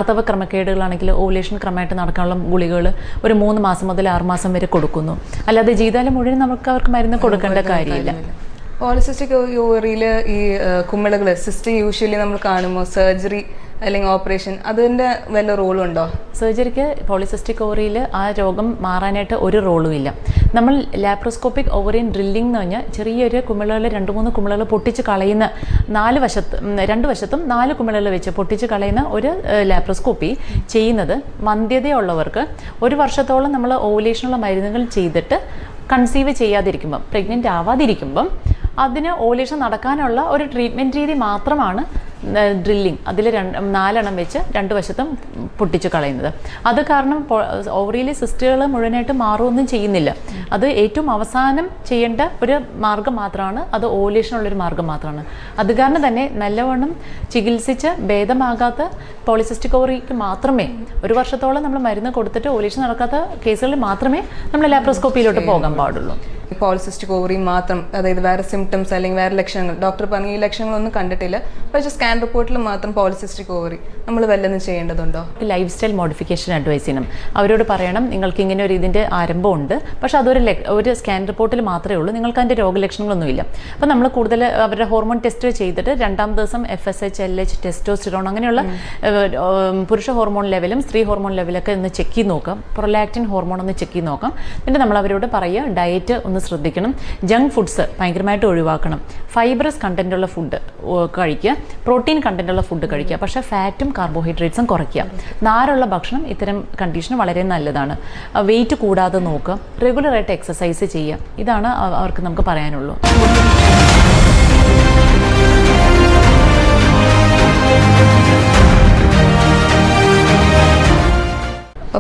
ആർത്തവ ക്രമക്കേടുകളാണെങ്കിൽ ഓവുലേഷൻ ക്രമമായിട്ട് നടക്കാനുള്ള ഗുളികകൾ ഒരു 3 മാസം മുതൽ 6 മാസം വരെ കൊടുക്കുന്നു. അല്ലാതെ ജീവിതകാലം മുഴുവൻ നമുക്ക് അവർക്ക് മരുന്ന് കൊടുക്കേണ്ട കാര്യമില്ല. പോളിസിസ്റ്റിക് ഓവറിയിൽ ഈ കുമിളകൾ സിസ്റ്റ് യൂഷ്വലി നമ്മൾ കാണുമ്പോൾ സർജറി അല്ലെങ്കിൽ ഓപ്പറേഷൻ അതിൻ്റെ വല്ല റോളും ഉണ്ടോ? സർജറിക്ക് പോളിസിസ്റ്റിക് ഓവറിയിൽ ആ രോഗം മാറാനായിട്ട് ഒരു റോളും ഇല്ല. നമ്മൾ ലാപ്രോസ്കോപ്പിക് ഓവറിയൻ ഡ്രില്ലിംഗ് എന്ന് പറഞ്ഞാൽ ചെറിയൊരു കുമിളകൾ 2-3 കുമിളകൾ പൊട്ടിച്ച് കളയുന്ന 2 വശത്തും 4 കുമിളകൾ വെച്ച് പൊട്ടിച്ച് കളയുന്ന ഒരു ലാപ്രോസ്കോപ്പി ചെയ്യുന്നത് വന്ധ്യതയുള്ളവർക്ക് 1 വർഷത്തോളം നമ്മൾ ഓവുലേഷനുള്ള മരുന്നുകൾ ചെയ്തിട്ട് കൺസീവ് ചെയ്യാതിരിക്കുമ്പം, പ്രഗ്നൻ്റ് ആവാതിരിക്കുമ്പം അതിന് ഓവുലേഷൻ നടക്കാനുള്ള ഒരു ട്രീറ്റ്മെൻറ്റ് രീതി മാത്രമാണ് ഡ്രില്ലിങ്. അതിൽ 4 എണ്ണം വെച്ച് 2 വശത്തും പൊട്ടിച്ച് കളയുന്നത്. അത് കാരണം ഓവറിയിലെ സിസ്റ്റുകൾ മുഴുവനായിട്ട് മാറുമൊന്നും ചെയ്യുന്നില്ല. അത് ഏറ്റവും അവസാനം ചെയ്യേണ്ട ഒരു മാർഗം മാത്രമാണ്, അത് ഓവുലേഷനുള്ളൊരു മാർഗം മാത്രമാണ്. അത് കാരണം തന്നെ നല്ലവണ്ണം ചികിത്സിച്ച് ഭേദമാകാത്ത പോളിസിസ്റ്റിക് ഓവറിക്ക് മാത്രമേ 1 വർഷത്തോളം നമ്മൾ മരുന്ന് കൊടുത്തിട്ട് ഓവുലേഷൻ നടക്കാത്ത കേസുകളിൽ മാത്രമേ നമ്മൾ ലാപ്രോസ്കോപ്പിയിലോട്ട് പോകാൻ പാടുള്ളൂ. പോളിസിസ്റ്റിക് ഓവറി മാത്രം, അതായത് വേറെ സിംറ്റംസ് അല്ലെങ്കിൽ വേറെ ലക്ഷണങ്ങൾ ഡോക്ടർ പറഞ്ഞ ഈ ലക്ഷണങ്ങളൊന്നും കണ്ടിട്ടില്ല, പക്ഷേ സ്കാൻ റിപ്പോർട്ടിൽ മാത്രം പോളിസിസ്റ്റിക് ഓവറി, നമ്മൾ വല്ലതും ചെയ്യേണ്ടതുണ്ടോ? ലൈഫ് സ്റ്റൈൽ മോഡിഫിക്കേഷൻ അഡ്വൈസ് ചെയ്യണം. അവരോട് പറയണം നിങ്ങൾക്ക് ഇങ്ങനെ ഒരു ഇതിൻ്റെ ആരംഭമുണ്ട്, പക്ഷേ ഒരു സ്കാൻ റിപ്പോർട്ടിൽ മാത്രമേ ഉള്ളൂ, നിങ്ങൾക്ക് അതിൻ്റെ രോഗലക്ഷണങ്ങളൊന്നുമില്ല. അപ്പോൾ നമ്മൾ കൂടുതൽ അവരുടെ ഹോർമോൺ ടെസ്റ്റ് ചെയ്തിട്ട് 2-ാം ദിവസം FSH, LH, ടെസ്റ്റോസ്റ്റിറോൺ അങ്ങനെയുള്ള പുരുഷ ഹോർമോൺ ലെവലും സ്ത്രീ ഹോർമോൺ ലെവലൊക്കെ ഒന്ന് ചെക്ക് ചെയ്ത് നോക്കാം. പ്രൊലാക്റ്റിൻ ഹോർമോൺ ഒന്ന് ചെക്ക് ചെയ്ത് നോക്കാം. പിന്നെ നമ്മൾ അവരോട് പറയുക ഡയറ്റ് ഒന്ന് ശ്രദ്ധിക്കണം, ജങ്ക് ഫുഡ്സ് ഭയങ്കരമായിട്ട് ഒഴിവാക്കണം, ഫൈബ്രസ് കണ്ടൻറ്റുള്ള ഫുഡ് കഴിക്കുക, പ്രോട്ടീൻ കണ്ടൻറ്റുള്ള ഫുഡ് കഴിക്കുക, പക്ഷേ ഫാറ്റും കാർബോഹൈഡ്രേറ്റ്സും കുറയ്ക്കുക. നാരുള്ള ഭക്ഷണം ഇത്തരം കണ്ടീഷന് വളരെ നല്ലതാണ്. വെയിറ്റ് കൂടാതെ നോക്കുക, റെഗുലറായിട്ട് എക്സസൈസ് ചെയ്യുക. ഇതാണ് അവർക്ക് നമുക്ക് പറയാനുള്ളൂ.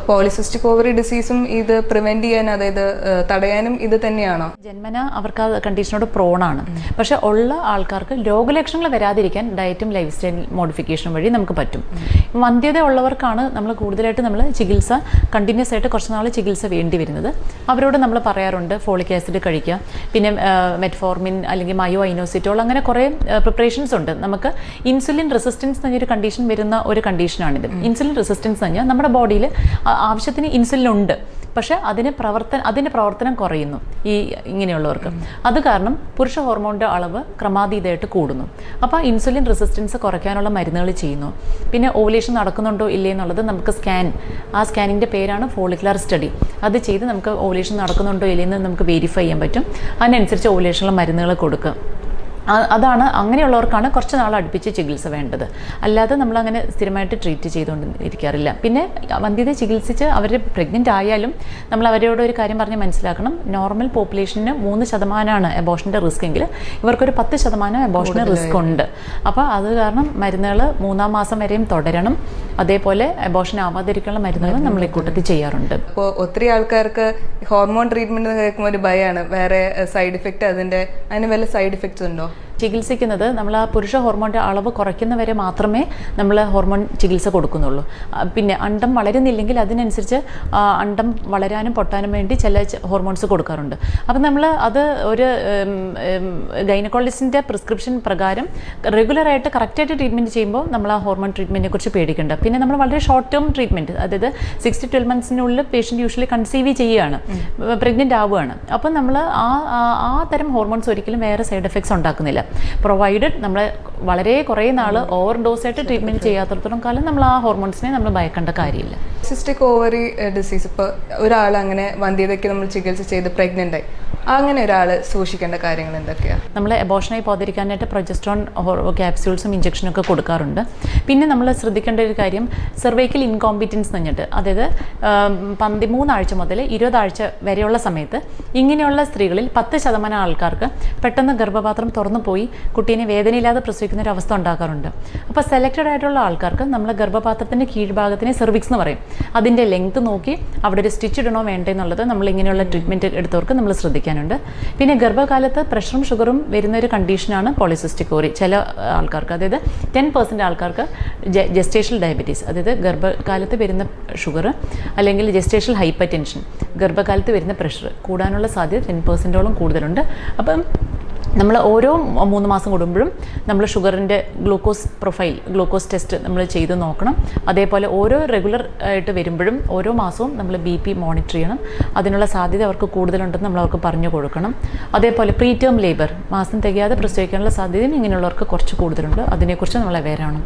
പോളിസിസ്റ്റിക് ഓവറി ഡിസീസും ഇത് പ്രിവെന്റ് ചെയ്യാൻ, അതായത് തടയാനും ഇത് തന്നെയാണോ? ജന്മന അവർക്ക് ആ കണ്ടീഷനോട് പ്രോണാണ്. പക്ഷെ ഉള്ള ആൾക്കാർക്ക് രോഗലക്ഷണങ്ങൾ വരാതിരിക്കാൻ ഡയറ്റും ലൈഫ് സ്റ്റൈൽ മോഡിഫിക്കേഷൻ വഴി നമുക്ക് പറ്റും. വന്ധ്യത ഉള്ളവർക്കാണ് നമ്മൾ കൂടുതലായിട്ട് ചികിത്സ കണ്ടിന്യൂസ് ആയിട്ട് കുറച്ച് നാൾ ചികിത്സ വേണ്ടി വരുന്നത്. അവരോട് നമ്മൾ പറയാറുണ്ട് ഫോളിക് ആസിഡ് കഴിക്കുക, പിന്നെ മെറ്റ്ഫോർമിൻ അല്ലെങ്കിൽ മയോ ഐനോസിറ്റോൾ, അങ്ങനെ കുറേ പ്രിപ്പറേഷൻസ് ഉണ്ട്. നമുക്ക് ഇൻസുലിൻ റെസിസ്റ്റൻസ് എന്നൊരു കണ്ടീഷൻ വരുന്ന ഒരു കണ്ടീഷനാണിത്. ഇൻസുലിൻ റെസിസ്റ്റൻസ് എന്ന് പറഞ്ഞാൽ നമ്മുടെ ബോഡിയിൽ ആവശ്യത്തിന് ഇൻസുലിൻ ഉണ്ട്, പക്ഷേ അതിൻ്റെ പ്രവർത്തനം കുറയുന്നു ഈ ഇങ്ങനെയുള്ളവർക്ക്. അത് കാരണം പുരുഷ ഹോർമോണിൻ്റെ അളവ് ക്രമാതീതമായിട്ട് കൂടുന്നു. അപ്പോൾ ഇൻസുലിൻ റെസിസ്റ്റൻസ് കുറയ്ക്കാനുള്ള മരുന്നുകൾ ചെയ്യുന്നു. പിന്നെ ഓവുലേഷൻ നടക്കുന്നുണ്ടോ ഇല്ലേ എന്നുള്ളത് നമുക്ക് ആ സ്കാനിൻ്റെ പേരാണ് ഫോളിക്കുലർ സ്റ്റഡി. അത് ചെയ്ത് നമുക്ക് ഓവുലേഷൻ നടക്കുന്നുണ്ടോ ഇല്ലയെന്ന് നമുക്ക് വെരിഫൈ ചെയ്യാൻ പറ്റും. അതിനനുസരിച്ച് ഓവുലേഷനുള്ള മരുന്നുകൾ കൊടുക്കുക. അതാണ് അങ്ങനെയുള്ളവർക്കാണ് കുറച്ച് നാൾ അടുപ്പിച്ച് ചികിത്സ വേണ്ടത്. അല്ലാതെ നമ്മളങ്ങനെ സ്ഥിരമായിട്ട് ട്രീറ്റ് ചെയ്തുകൊണ്ടിരിക്കാറില്ല. പിന്നെ വന്ധ്യത ചികിത്സിച്ച് അവർ പ്രഗ്നൻ്റ് ആയാലും നമ്മൾ അവരോട് ഒരു കാര്യം പറഞ്ഞ് മനസ്സിലാക്കണം, നോർമൽ പോപ്പുലേഷന് 3% അബോർഷൻ്റെ റിസ്ക് എങ്കിൽ ഇവർക്കൊരു 10% അബോർഷന് റിസ്ക് ഉണ്ട്. അപ്പോൾ അത് കാരണം മരുന്നുകൾ 3-ാം മാസം വരെയും തുടരണം. അതേപോലെ അബോർഷൻ ആവാതിരിക്കാനുള്ള മരുന്നുകൾ നമ്മൾ ഈ കൂട്ടത്തിൽ ചെയ്യാറുണ്ട്. അപ്പോൾ ഒത്തിരി ആൾക്കാർക്ക് ഹോർമോൺ ട്രീറ്റ്മെൻറ്റ് കേൾക്കുമ്പോൾ ഒരു ഭയമാണ്, വേറെ സൈഡ് ഇഫക്റ്റ്, അതിന് വല്ല സൈഡ് ഇഫക്ട്സ് ഉണ്ടോ? ചികിത്സിക്കുന്നത് നമ്മൾ ആ പുരുഷ ഹോർമോണിൻ്റെ അളവ് കുറയ്ക്കുന്നവരെ മാത്രമേ നമ്മൾ ഹോർമോൺ ചികിത്സ കൊടുക്കുന്നുള്ളൂ. പിന്നെ അണ്ടം വളരുന്നില്ലെങ്കിൽ അതിനനുസരിച്ച് അണ്ടം വളരാനും പൊട്ടാനും വേണ്ടി ചില ഹോർമോൺസ് കൊടുക്കാറുണ്ട്. അപ്പം നമ്മൾ അത് ഒരു ഗൈനക്കോളജിസ്റ്റിൻ്റെ പ്രിസ്ക്രിപ്ഷൻ പ്രകാരം റെഗുലറായിട്ട് കറക്റ്റായിട്ട് ട്രീറ്റ്മെൻറ്റ് ചെയ്യുമ്പോൾ നമ്മൾ ആ ഹോർമോൺ ട്രീറ്റ്മെൻറ്റിനെ കുറിച്ച് പേടിക്കേണ്ട. പിന്നെ നമ്മൾ വളരെ ഷോർട്ട് ടേം ട്രീറ്റ്മെൻറ്റ്, അതായത് 6 to 12 monthsനുള്ളിൽ പേഷ്യൻ്റ് യൂഷ്വലി കൺസീവ് ചെയ്യുകയാണ്, പ്രഗ്നൻ്റ് ആവുകയാണ്. അപ്പം നമ്മൾ ആ തരം ഹോർമോൺസ് ഒരിക്കലും വേറെ സൈഡ് എഫക്ട്സ് ഉണ്ടാക്കുന്നില്ല. പ്രൊവൈഡഡ് നമ്മൾ വളരെ കുറേ നാൾ ഓവർ ഡോസായിട്ട് ട്രീറ്റ്മെൻറ്റ് ചെയ്യാത്തടത്തോളം കാലം നമ്മൾ ആ ഹോർമോൺസിനെ നമ്മൾ ഭയക്കേണ്ട കാര്യമില്ല. സിസ്റ്റിക് ഓവറി ഡിസീസ്, ഇപ്പോൾ ഒരാൾ അങ്ങനെ വന്ധ്യതയ്ക്ക് നമ്മൾ ചികിത്സ ചെയ്ത് പ്രഗ്നൻ്റ് ആയി, അങ്ങനെ ഒരാൾ സൂക്ഷിക്കേണ്ട കാര്യങ്ങൾ എന്തൊക്കെയാണ്? നമ്മൾ അബോർഷനായി പോകാതിരിക്കാനായിട്ട് പ്രൊജസ്ട്രോൺ ക്യാപ്സ്യൂൾസും ഇഞ്ചക്ഷനൊക്കെ കൊടുക്കാറുണ്ട്. പിന്നെ നമ്മൾ ശ്രദ്ധിക്കേണ്ട ഒരു കാര്യം സെർവൈക്കൽ ഇൻകോമ്പിറ്റൻസ് എന്ന് പറഞ്ഞിട്ട്, അതായത് 13 ആഴ്ച മുതൽ 20 ആഴ്ച വരെയുള്ള സമയത്ത് ഇങ്ങനെയുള്ള സ്ത്രീകളിൽ 10% ആൾക്കാർക്ക് പെട്ടെന്ന് ഗർഭപാത്രം തുറന്നു പോയി കുട്ടീനെ വേദനയില്ലാതെ പ്രസവിക്കുന്ന ഒരു അവസ്ഥ ഉണ്ടാക്കാറുണ്ട്. അപ്പോൾ സെലക്റ്റഡ് ആയിട്ടുള്ള ആൾക്കാർക്ക് നമ്മൾ ഗർഭപാത്രത്തിൻ്റെ കീഴ്ഭാഗത്തിനെ സെർവിക്സ് എന്ന് പറയും, അതിൻ്റെ ലെങ്ത് നോക്കി അവിടെ ഒരു സ്റ്റിച്ച് ഇടണോ വേണ്ടേ എന്നുള്ളത് നമ്മൾ ഇങ്ങനെയുള്ള ട്രീറ്റ്മെൻറ്റ് എടുത്തവർക്ക് നമ്മൾ ശ്രദ്ധിക്കാനുണ്ട്. പിന്നെ ഗർഭകാലത്ത് പ്രഷറും ഷുഗറും വരുന്ന ഒരു കണ്ടീഷനാണ് പോളിസിസ്റ്റിക് ഓവറി. ചില ആൾക്കാർക്ക്, അതായത് 10% ആൾക്കാർക്ക് ജെസ്റ്റേഷണൽ ഡയബറ്റീസ്, അതായത് ഗർഭകാലത്ത് വരുന്ന ഷുഗർ അല്ലെങ്കിൽ ജെസ്റ്റേഷണൽ ഹൈപ്പർ ടെൻഷൻ, ഗർഭകാലത്ത് വരുന്ന പ്രഷർ കൂടാനുള്ള സാധ്യത 10%ഓളം കൂടുതലുണ്ട്. അപ്പം നമ്മൾ ഓരോ 3 മാസം കൂടുമ്പോഴും നമ്മൾ ഷുഗറിൻ്റെ ഗ്ലൂക്കോസ് ടെസ്റ്റ് നമ്മൾ ചെയ്ത് നോക്കണം. അതേപോലെ ഓരോ റെഗുലർ ആയിട്ട് വരുമ്പോഴും ഓരോ മാസവും നമ്മൾ BP മോണിറ്റർ ചെയ്യണം. അതിനുള്ള സാധ്യത അവർക്ക് കൂടുതലുണ്ടെന്ന് നമ്മൾ അവർക്ക് പറഞ്ഞു കൊടുക്കണം. അതേപോലെ പ്രീടേം ലേബർ, മാസം തികയാതെ പ്രസവിക്കാനുള്ള സാധ്യതയും ഇങ്ങനെയുള്ളവർക്ക് കുറച്ച് കൂടുതലുണ്ട്. അതിനെക്കുറിച്ച് നമ്മൾ അവെയർ ആണ്.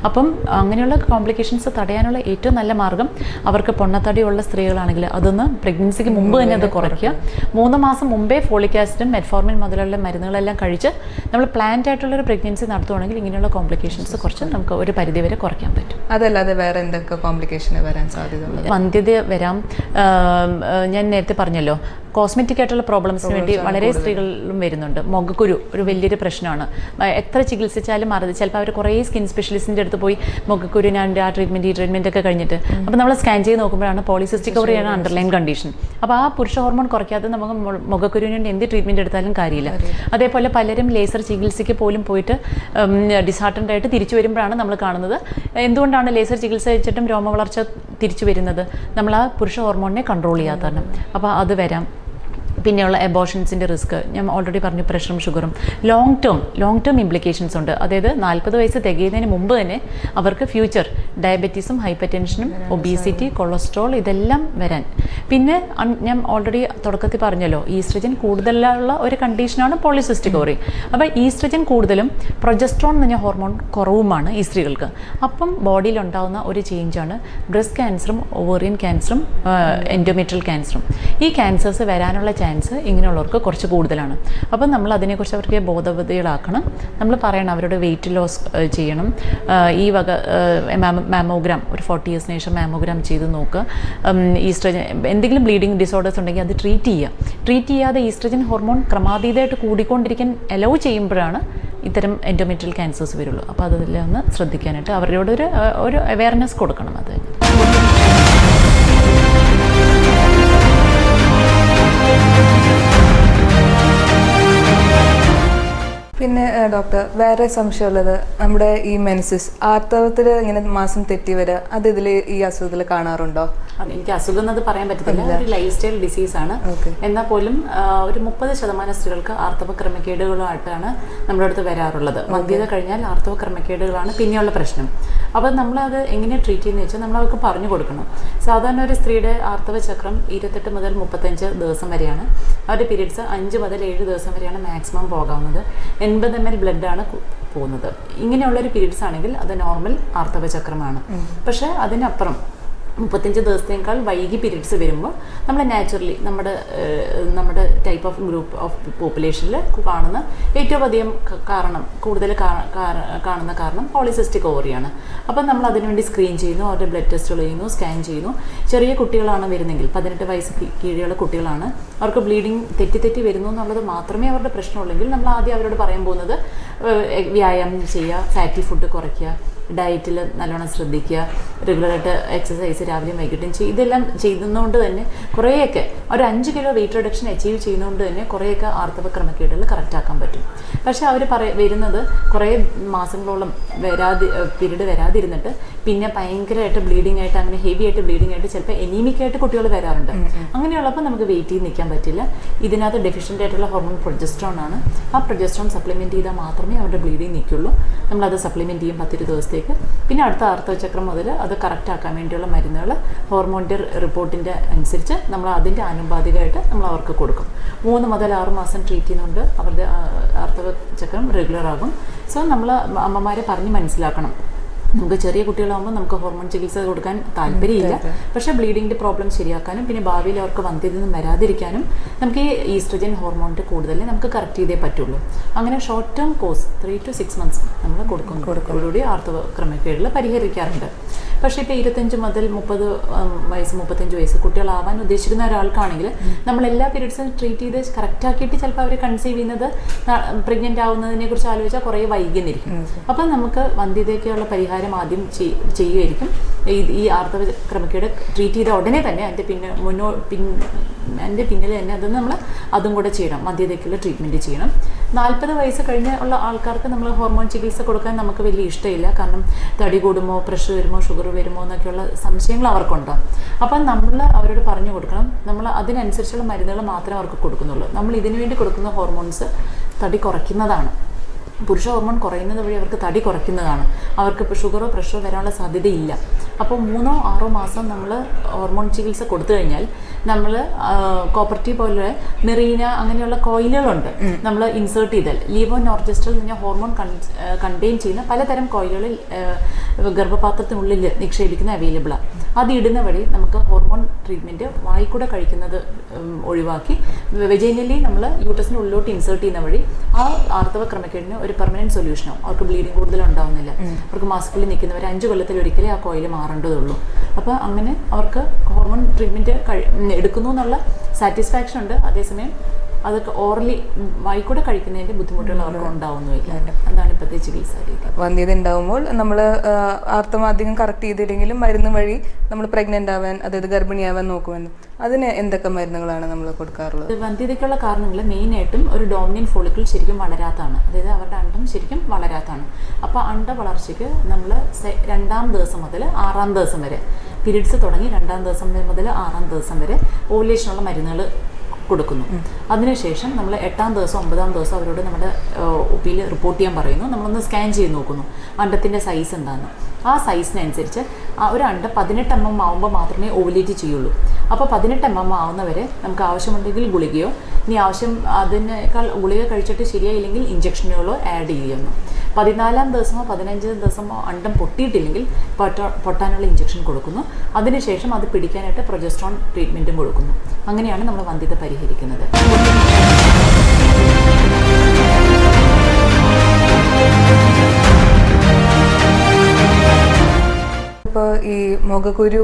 അപ്പം അങ്ങനെയുള്ള കോംപ്ലിക്കേഷൻസ് തടയാനുള്ള ഏറ്റവും നല്ല മാർഗ്ഗം അവർക്ക് പൊണ്ണത്തടിയുള്ള സ്ത്രീകളാണെങ്കിൽ അതൊന്ന് പ്രഗ്നൻസിക്ക് മുമ്പ് തന്നെ അത് കുറയ്ക്കുക. 3 മാസം മുമ്പേ ഫോളിക് ആസിഡും മെറ്റ്ഫോർമിൻ മുതലുള്ള മരുന്നുകളെല്ലാം കഴിച്ച് നമ്മൾ പ്ലാൻഡ് ആയിട്ടുള്ളൊരു പ്രഗ്നൻസി നടത്തുവാണെങ്കിൽ ഇങ്ങനെയുള്ള കോംപ്ലിക്കേഷൻസ് കുറച്ച് നമുക്ക് ഒരു പരിധിവരെ കുറയ്ക്കാൻ പറ്റും. അതല്ലാതെ വേറെ എന്തൊക്കെ കോംപ്ലിക്കേഷൻ വരാൻ സാധ്യതയുള്ളത്? വന്ധ്യത വരാം. ഞാൻ നേരത്തെ പറഞ്ഞല്ലോ, കോസ്മെറ്റിക് ആയിട്ടുള്ള പ്രോബ്ലംസിന് വേണ്ടി വളരെ സ്ത്രീകളിലും വരുന്നുണ്ട്. മുഖക്കുരു ഒരു വലിയൊരു പ്രശ്നമാണ്. എത്ര ചികിത്സിച്ചാലും മാറുന്നത്. ചിലപ്പോൾ അവർ കുറേ സ്കിൻ സ്പെഷ്യലിസ്റ്റിൻ്റെ അടുത്ത് പോയി മുഖക്കുരുവിൻ്റെ ആ ട്രീറ്റ്മെൻറ്റ് ഒക്കെ കഴിഞ്ഞിട്ട് അപ്പോൾ നമ്മൾ സ്കാൻ ചെയ്ത് നോക്കുമ്പോഴാണ് പോളിസിസ്റ്റിക് ഓവറിയാണ് അണ്ടർലൈൻ കണ്ടീഷൻ. അപ്പോൾ ആ പുരുഷ ഹോർമോൺ കുറയ്ക്കാതെ നമുക്ക് മുഖക്കുരുവിന് വേണ്ടി എന്ത് ട്രീറ്റ്മെൻറ്റ് എടുത്താലും കാര്യമില്ല. അതേപോലെ പലരും ലേസർ ചികിത്സയ്ക്ക് പോലും പോയിട്ട് ഡിസാർട്ടൻ്റ് ആയിട്ട് തിരിച്ചു വരുമ്പോഴാണ് നമ്മൾ കാണുന്നത് എന്തുകൊണ്ടാണ് ലേസർ ചികിത്സ വെച്ചിട്ടും രോമവളർച്ച തിരിച്ചു വരുന്നത്? നമ്മൾ ആ പുരുഷ ഹോർമോണിനെ കൺട്രോൾ ചെയ്യാത്തതാണ്. അപ്പോൾ അത് വരാം. പിന്നെയുള്ള എബോഷൻസിൻ്റെ റിസ്ക് ഞാൻ ഓൾറെഡി പറഞ്ഞു. പ്രഷറും ഷുഗറും ലോങ് ടേം ഇംപ്ലിക്കേഷൻസ് ഉണ്ട്. അതായത് 40 വയസ്സ് തികയുന്നതിന് മുമ്പ് തന്നെ അവർക്ക് ഫ്യൂച്ചർ ഡയബറ്റീസും ഹൈപ്പർ ടെൻഷനും ഒബീസിറ്റി കൊളസ്ട്രോൾ ഇതെല്ലാം വരാൻ. പിന്നെ ഞാൻ ഓൾറെഡി തുടക്കത്തിൽ പറഞ്ഞല്ലോ, ഈസ്ട്രജൻ കൂടുതലുള്ള ഒരു കണ്ടീഷനാണ് പോളിസിസ്റ്റിക് ഓവറി. അപ്പോൾ ഈസ്ട്രജൻ കൂടുതലും പ്രൊജസ്ട്രോൺ എന്ന് പറഞ്ഞ ഹോർമോൺ കുറവുമാണ് ഈ സ്ത്രീകൾക്ക്. അപ്പം ബോഡിയിൽ ഉണ്ടാകുന്ന ഒരു ചേഞ്ചാണ് ബ്രസ്റ്റ് ക്യാൻസറും ഓവേറിയൻ ക്യാൻസറും എൻഡോമെട്രിയൽ ക്യാൻസറും. ഈ ക്യാൻസേഴ്സ് വരാനുള്ള ചാൻസ് ഇങ്ങനെയുള്ളവർക്ക് കുറച്ച് കൂടുതലാണ്. അപ്പം നമ്മൾ അതിനെക്കുറിച്ച് അവർക്ക് ബോധവതികളാക്കണം. നമ്മൾ പറയണം അവരുടെ വെയിറ്റ് ലോസ് ചെയ്യണം. ഈ വക മാമോഗ്രാം ഒരു 40 ഇയേഴ്സിന് ശേഷം മാമോഗ്രാം ചെയ്ത് നോക്കുക. ഈസ്ട്രജൻ എന്തെങ്കിലും ബ്ലീഡിങ് ഡിസോർഡേഴ്സ് ഉണ്ടെങ്കിൽ അത് ട്രീറ്റ് ചെയ്യാതെ ഈസ്ട്രജൻ ഹോർമോൺ ക്രമാതീതമായിട്ട് കൂടിക്കൊണ്ടിരിക്കാൻ അലൗ ചെയ്യുമ്പോഴാണ് ഇത്തരം എൻഡോമെട്രിയൽ ക്യാൻസേഴ്സ് വരുള്ളൂ. അപ്പോൾ അതെല്ലാം ഒന്ന് ശ്രദ്ധിക്കാനായിട്ട് അവരോട് ഒരു അവെയർനെസ് കൊടുക്കണം. അത് പിന്നെ ഡോക്ടർ വേറെ സംശയമുള്ളത്, നമ്മുടെ ഈ മെൻസസ് ആർത്തവത്തിൽ ഇങ്ങനെ മാസം തെറ്റി വരിക, അത് ഈ അസുഖത്തിൽ കാണാറുണ്ടോ? എനിക്ക് അസുഖം എന്നത് പറയാൻ പറ്റത്തില്ല. ഒരു ലൈഫ് സ്റ്റൈൽ ഡിസീസാണ്. എന്നാൽ പോലും ഒരു 30% സ്ത്രീകൾക്ക് ആർത്തവ ക്രമക്കേടുകളായിട്ടാണ് നമ്മുടെ അടുത്ത് വരാറുള്ളത്. വന്ധ്യത കഴിഞ്ഞാൽ ആർത്തവ ക്രമക്കേടുകളാണ് പിന്നെയുള്ള പ്രശ്നം. അപ്പോൾ നമ്മളത് എങ്ങനെ ട്രീറ്റ് ചെയ്യുന്നത് വെച്ചാൽ നമ്മൾ അവർക്ക് പറഞ്ഞു കൊടുക്കണം. സാധാരണ ഒരു സ്ത്രീയുടെ ആർത്തവ ചക്രം 28 മുതൽ 35 ദിവസം വരെയാണ്. അവരുടെ പീരീഡ്സ് 5 മുതൽ 7 ദിവസം വരെയാണ് മാക്സിമം പോകാവുന്നത്. 80 ml ബ്ലഡാണ് പോകുന്നത്. ഇങ്ങനെയുള്ളൊരു പീരീഡ്സ് ആണെങ്കിൽ അത് നോർമൽ ആർത്തവ ചക്രമാണ്. പക്ഷേ അതിനപ്പുറം 35 ദിവസത്തേക്കാൾ വൈകി പീരീഡ്സ് വരുമ്പോൾ നമ്മൾ നാച്ചുറലി നമ്മുടെ ടൈപ്പ് ഓഫ് ഗ്രൂപ്പ് ഓഫ് പോപ്പുലേഷനിൽ കാണുന്ന ഏറ്റവും അധികം കൂടുതൽ കാണുന്ന കാരണം പോളിസിസ്റ്റിക് ഓവറിയാണ്. അപ്പം നമ്മൾ അതിനുവേണ്ടി സ്ക്രീൻ ചെയ്യുന്നു, അവരുടെ ബ്ലഡ് ടെസ്റ്റുകൾ ചെയ്യുന്നു, സ്കാൻ ചെയ്യുന്നു. ചെറിയ കുട്ടികളാണ് വരുന്നെങ്കിൽ 18 വയസ്സ് കീഴിലുള്ള കുട്ടികളാണ്, അവർക്ക് ബ്ലീഡിങ് തെറ്റി വരുന്നു എന്നുള്ളത് മാത്രമേ അവരുടെ പ്രശ്നമുള്ളെങ്കിൽ നമ്മൾ ആദ്യം അവരോട് പറയാൻ പോകുന്നത് വ്യായാമം ചെയ്യുക, ഫാറ്റി ഫുഡ് കുറയ്ക്കുക, ഡയറ്റിൽ നല്ലോണം ശ്രദ്ധിക്കുക, റെഗുലറായിട്ട് എക്സസൈസ് രാവിലെയും വൈകിട്ടും ചെയ്യുക. ഇതെല്ലാം ചെയ്യുന്നതുകൊണ്ട് തന്നെ കുറേയൊക്കെ ഒരു 5 കിലോ വെയിറ്റ് റിഡക്ഷൻ അച്ചീവ് ചെയ്യുന്നതുകൊണ്ട് തന്നെ കുറേയൊക്കെ ആർത്തവ ക്രമക്കേടുകൾ കറക്റ്റാക്കാൻ പറ്റും. പക്ഷേ അവർ വരുന്നത് കുറേ മാസങ്ങളോളം പീരീഡ് വരാതിരുന്നിട്ട് പിന്നെ ഭയങ്കരമായിട്ട് ബ്ലീഡിങ് ആയിട്ട് അങ്ങനെ ഹെവി ആയിട്ട് ബ്ലീഡിങ് ആയിട്ട് ചിലപ്പോൾ എനീമിക് ആയിട്ട് കുട്ടികൾ വരാറുണ്ട്. അങ്ങനെയുള്ളപ്പോൾ നമുക്ക് വെയിറ്റ് ചെയ്ത് നിൽക്കാൻ പറ്റില്ല. ഇതിനകത്ത് ഡെഫിഷ്യൻ്റ് ആയിട്ടുള്ള ഹോർമോൺ പ്രൊജസ്ട്രോൺ ആണ്. ആ പ്രൊജസ്ട്രോൺ സപ്ലിമെൻറ്റ് ചെയ്താൽ മാത്രമേ അവരുടെ ബ്ലീഡിങ് നിൽക്കുള്ളൂ. നമ്മളത് സപ്ലിമെൻറ്റ് ചെയ്യും 10 ദിവസത്തേക്ക്. പിന്നെ അടുത്ത ആർത്തവചക്രം മുതൽ അത് കറക്റ്റ് ആക്കാൻ വേണ്ടിയുള്ള മരുന്നുകൾ ഹോർമോണിൻ്റെ റിപ്പോർട്ടിൻ്റെ അനുസരിച്ച് നമ്മൾ അതിൻ്റെ ആനുപാതികമായിട്ട് നമ്മൾ അവർക്ക് കൊടുക്കും. 3 മുതൽ 6 മാസം ട്രീറ്റ് ചെയ്യുന്നുണ്ട് അവരുടെ ആർത്തവ ചക്രം റെഗുലർ ആകും. സോ നമ്മൾ അമ്മമാരെ പറഞ്ഞ് മനസ്സിലാക്കണം. നമുക്ക് ചെറിയ കുട്ടികളാകുമ്പോൾ നമുക്ക് ഹോർമോൺ ചികിത്സ കൊടുക്കാൻ താല്പര്യമില്ല. പക്ഷേ ബ്ലീഡിങ്ങിൻ്റെ പ്രോബ്ലം ശരിയാക്കാനും പിന്നെ ഭാവിയിൽ അവർക്ക് വന്ധ്യതയൊന്നും വരാതിരിക്കാനും നമുക്ക് ഈ ഈസ്ട്രജൻ ഹോർമോണിൻ്റെ കൂടുതൽ നമുക്ക് കറക്റ്റ് ചെയ്തേ പറ്റുള്ളൂ. അങ്ങനെ short term course 3 to 6 months നമ്മൾ കൊടുക്കുന്നതോടുകൂടി ആർത്തവ ക്രമക്കേടുകൾ പരിഹരിക്കാറുണ്ട്. പക്ഷേ ഇപ്പോൾ 25 മുതൽ 30 വയസ്സ് 35 വയസ്സ് കുട്ടികളാവാൻ ഉദ്ദേശിക്കുന്ന ഒരാൾക്കാണെങ്കിൽ നമ്മൾ എല്ലാ പീരീഡ്സും ട്രീറ്റ് ചെയ്ത് കറക്റ്റാക്കിയിട്ട് ചിലപ്പോൾ അവർ കൺസീവ് ചെയ്യുന്നത് പ്രഗ്നൻ്റ് ആവുന്നതിനെ കുറിച്ച് ആലോചിച്ചാൽ കുറേ വൈകുന്നിരിക്കും. അപ്പം നമുക്ക് വന്ധ്യതയ്ക്കുള്ള പരിഹാരം കാര്യം ആദ്യം ചെയ്യുമായിരിക്കും. ഈ ആർത്തവ ക്രമക്കേട് ട്രീറ്റ് ചെയ്ത ഉടനെ തന്നെ അതിൻ്റെ പിന്നിൽ തന്നെ നമ്മൾ അതും കൂടെ ചെയ്യണം, മദ്യതയ്ക്കുള്ള ട്രീറ്റ്മെൻറ്റ് ചെയ്യണം. 40 വയസ്സ് കഴിഞ്ഞ ഉള്ള ആൾക്കാർക്ക് നമ്മൾ ഹോർമോൺ ചികിത്സ കൊടുക്കാൻ നമുക്ക് വലിയ ഇഷ്ടമില്ല. കാരണം തടി കൂടുമോ, പ്രഷർ വരുമോ, ഷുഗർ വരുമോ എന്നൊക്കെയുള്ള സംശയങ്ങൾ അവർക്കുണ്ടാകും. അപ്പം നമ്മൾ അവരോട് പറഞ്ഞു കൊടുക്കണം, നമ്മൾ അതിനനുസരിച്ചുള്ള മരുന്നുകൾ മാത്രമേ അവർക്ക് കൊടുക്കുന്നുള്ളൂ. നമ്മൾ ഇതിനു വേണ്ടി കൊടുക്കുന്ന ഹോർമോൺസ് തടി കുറയ്ക്കുന്നതാണ്. പുരുഷ ഹോർമോൺ കുറയുന്നത് വഴി അവർക്ക് തടി കുറയ്ക്കുന്നതാണ്. അവർക്ക് ഇപ്പോൾ ഷുഗറോ പ്രഷറോ വരാനുള്ള സാധ്യതയില്ല. അപ്പോൾ 3-6 മാസം നമ്മൾ ഹോർമോൺ ചികിത്സ കൊടുത്തു കഴിഞ്ഞാൽ നമ്മൾ കോപ്പർട്ടി പോലെ മെറീന അങ്ങനെയുള്ള കോയിലുകളുണ്ട് നമ്മൾ ഇൻസേർട്ട് ചെയ്താൽ. ലീവോനോർജെസ്ട്രൽ എന്ന് പറഞ്ഞാൽ ഹോർമോൺ കണ്ടെയ്ൻ ചെയ്യുന്ന പലതരം കോയിലുകളിൽ ഗർഭപാത്രത്തിനുള്ളിൽ നിക്ഷേപിക്കുന്ന അവൈലബിളാണ്. അത് ഇടുന്ന വഴി നമുക്ക് ഹോർമോൺ ട്രീറ്റ്മെൻറ്റ് വായിക്കൂടെ കഴിക്കുന്നത് ഒഴിവാക്കി വെജൈനലി നമ്മൾ യൂട്ടസിന് ഉള്ളിലോട്ട് ഇൻസേർട്ട് ചെയ്യുന്ന വഴി ആ ആർത്തവ ക്രമക്കേടിന് ഒരു പെർമനൻറ്റ് സൊല്യൂഷനാവും. അവർക്ക് ബ്ലീഡിങ് കൂടുതലുണ്ടാവുന്നില്ല. അവർക്ക് മാസത്തിൽ നിൽക്കുന്നവർ 5 കൊല്ലത്തിൽ ഒരിക്കലേ ആ കോയിൽ മാറേണ്ടതുള്ളൂ. അപ്പോൾ അങ്ങനെ അവർക്ക് ഹോർമോൺ ട്രീറ്റ്മെൻറ്റ് എടുക്കുന്നു എന്നുള്ള സാറ്റിസ്ഫാക്ഷൻ ഉണ്ട്. അതേസമയം അതൊക്കെ ഓറലി വായിക്കൂടെ കഴിക്കുന്നതിൻ്റെ ബുദ്ധിമുട്ടുകൾ അവർക്ക് ഉണ്ടാവുന്നില്ല. അതാണ് ഇപ്പോഴത്തെ ചികിത്സാ രീതി. വന്ധ്യത ഉണ്ടാവുമ്പോൾ നമ്മൾ ആർത്തവം അധികം കറക്റ്റ് ചെയ്തില്ലെങ്കിലും മരുന്ന് വഴി നമ്മൾ പ്രഗ്നൻ്റ് ആവാൻ, അതായത് ഗർഭിണിയാവാൻ നോക്കുമെന്ന്. അതിന് എന്തൊക്കെ മരുന്നുകളാണ് നമ്മൾ കൊടുക്കാറുള്ളത്? വന്ധ്യതയ്ക്കുള്ള കാരണങ്ങൾ മെയിനായിട്ടും ഒരു ഡോമിനൻ്റ് ഫോളിക്കിൾ ശരിക്കും വളരാത്തതാണ്. അതായത് അവരുടെ അണ്ടം ശരിക്കും വളരാത്തതാണ്. അപ്പോൾ അണ്ട വളർച്ചയ്ക്ക് നമ്മൾ 2-ാം ദിവസം മുതൽ 6-ാം ദിവസം വരെ, പീരീഡ്സ് തുടങ്ങി 2-ാം ദിവസം മുതൽ 6-ാം ദിവസം വരെ ഓവുലേഷനുള്ള മരുന്നുകൾ കൊടുക്കുന്നു. അതിനുശേഷം നമ്മൾ 8-ാം ദിവസം 9-ാം ദിവസം അവരോട് നമ്മുടെ ഒപിയിൽ റിപ്പോർട്ട് ചെയ്യാൻ പറയുന്നു. നമ്മളൊന്ന് സ്കാൻ ചെയ്ത് നോക്കുന്നു അണ്ടത്തിൻ്റെ സൈസ് എന്താണെന്ന്. ആ സൈസിനനുസരിച്ച് ഒരു അണ്ടം 18 mm ആവുമ്പോൾ മാത്രമേ ഓവുലേറ്റ് ചെയ്യുള്ളൂ. അപ്പോൾ 18 mm ആവുന്നവരെ നമുക്ക് ആവശ്യമുണ്ടെങ്കിൽ ഗുളികയോ, ഇനി അതിനേക്കാൾ ഗുളിക കഴിച്ചിട്ട് ശരിയായില്ലെങ്കിൽ ഇഞ്ചക്ഷനുകളോ ആഡ് ചെയ്യുന്നു. 14-ാം ദിവസമോ 15-ാം ദിവസമോ അണ്ടം പൊട്ടിയിട്ടില്ലെങ്കിൽ പൊട്ടാനുള്ള ഇഞ്ചക്ഷൻ കൊടുക്കുന്നു. അതിനുശേഷം അത് പിടിക്കാനായിട്ട് പ്രൊജസ്ട്രോൺ ട്രീറ്റ്മെൻറ്റും കൊടുക്കുന്നു. അങ്ങനെയാണ് നമ്മൾ വന്ധ്യത പരിഹരിക്കുന്നത്. ഇപ്പോൾ ഈ മുഖക്കുരു,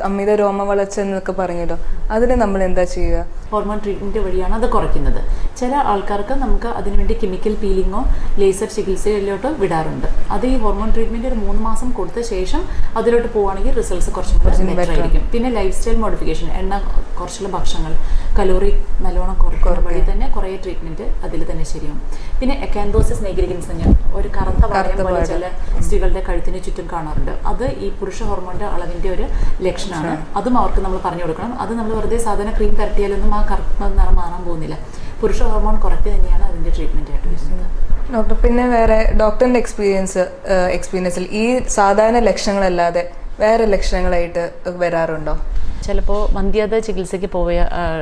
അമിത രോമ വളർച്ച എന്നൊക്കെ പറഞ്ഞല്ലോ, അതിന് നമ്മൾ എന്താ ചെയ്യുക? ഹോർമോൺ ട്രീറ്റ്മെൻറ്റ് വഴിയാണ് അത് കുറയ്ക്കുന്നത്. ചില ആൾക്കാർക്ക് നമുക്ക് അതിനുവേണ്ടി കെമിക്കൽ പീലിങ്ങോ ലേസർ ചികിത്സയിലോട്ട് വിടാറുണ്ട്. അത് ഈ ഹോർമോൺ ട്രീറ്റ്മെൻറ്റ് ഒരു 3 മാസം കൊടുത്ത ശേഷം അതിലോട്ട് പോവുകയാണെങ്കിൽ റിസൾട്ട്സ് കുറച്ചും ബെറ്റർ ആയിരിക്കും. പിന്നെ ലൈഫ് സ്റ്റൈൽ മോഡിഫിക്കേഷൻ, എണ്ണ കുറച്ചുള്ള ഭക്ഷണങ്ങൾ, കലോറി നല്ലോണം കുറയ്ക്കുന്ന വഴി തന്നെ കുറേ ട്രീറ്റ്മെൻറ്റ് അതിൽ തന്നെ ശരിയാവും. പിന്നെ എക്കാന്തോസിസ് നൈഗ്രിഗൻസ് എന്ന് ഒരു കറുത്ത വളയം പോലെ ചില സ്ത്രീകളുടെ കഴുത്തിന് ചുറ്റും കാണാറുണ്ട്. അത് ഈ പുരുഷ ഹോർമോണിൻ്റെ അളവിൻ്റെ ഒരു ലക്ഷണമാണ്. അതും അവർക്ക് നമ്മൾ പറഞ്ഞു കൊടുക്കണം. അത് നമ്മൾ വെറുതെ സാധാരണ ക്രീം പരട്ടിയാലൊന്നും ആ കറുത്ത നിറം മാറാൻ പോകുന്നില്ല. പുരുഷ ഹോർമോൺ കുറയ്ക്കുക തന്നെയാണ് അതിൻ്റെ ട്രീറ്റ്മെൻ്റ് ആയിട്ട് വരുന്നത്. ഡോക്ടർ, പിന്നെ വേറെ ഡോക്ടറിൻ്റെ എക്സ്പീരിയൻസിൽ ഈ സാധാരണ ലക്ഷണങ്ങളല്ലാതെ വേറെ ലക്ഷണങ്ങളായിട്ട് വരാറുണ്ടോ? ചിലപ്പോൾ വന്ധ്യത ചികിത്സയ്ക്ക് പോയ